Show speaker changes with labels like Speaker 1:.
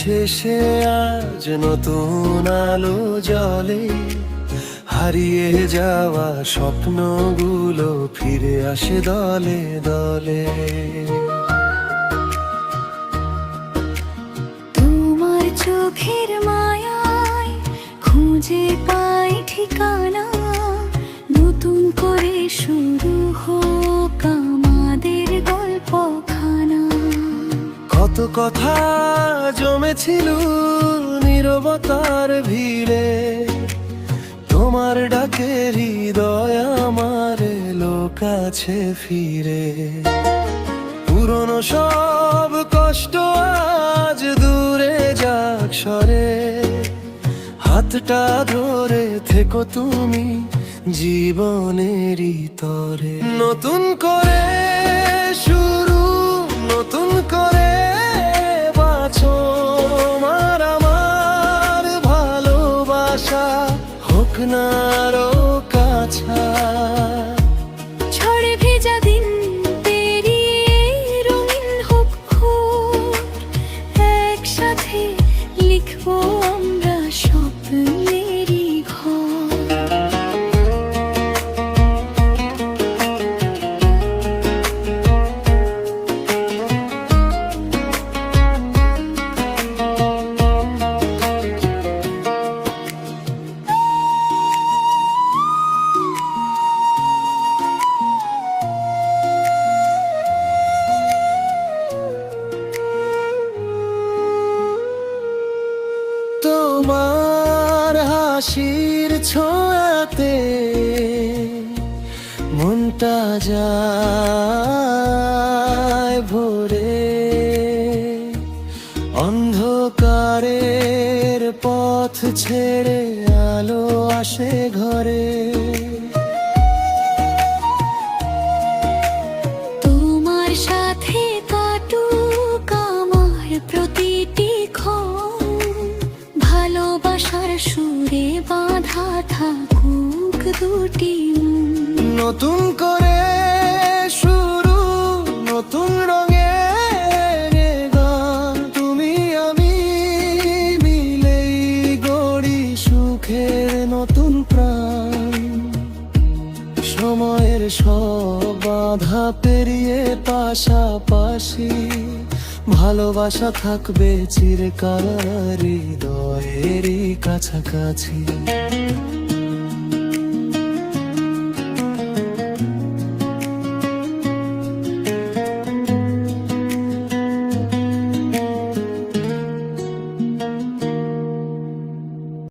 Speaker 1: শেষে আজ নতুন আলো জ্বলে, হারিয়ে যাওয়া স্বপ্নগুলো ফিরে আসে দলে দলে।
Speaker 2: তোমার চোখের মায়ায় খুঁজে পাই ঠিকানা, নতুন করে শুরু হোক আমাদের গল্পখানা।
Speaker 1: কত কথা জমেছিল নীরবতার ভিড়ে, তোমার ডাকে হৃদয় আমার এলো কাছে ফিরে। পুরনো সব কষ্ট আজ দূরে যাক সরে, হাতটা ধরে থেকো তুমি জীবনেরই তরে। নতুন করে শুরু, নতুন করে বাঁচো, আমার ভালোবাসা হোক না আরো কাছা।
Speaker 2: ঝড়ে ভেজা দিন পেরিয়ে রঙিন হোক ভোর, একসাথে লিখবো আমরা স্বপ্নেরই ঘর।
Speaker 1: তোমার হাসির ছোঁয়াতে মনটা যায় ভরে, অন্ধকারের পথ ছেড়ে আলো আসে ঘরে।
Speaker 2: তোমার সাথে কাটুক আমার প্রতিটি ক্ষণ, ভালোবাসার সুরে বাঁধা থাকুক দুটি মন।
Speaker 1: নতুন করে শুরু, নতুন রঙে গান, তুমি আমি মিলেই গড়ি সুখের নতুন প্রাণ। সময়ের সব বাধা পেরিয়ে পাশাপাশি, ভালোবাসা থাকবে চিরকাল হৃদয়েরই কাছাকাছি।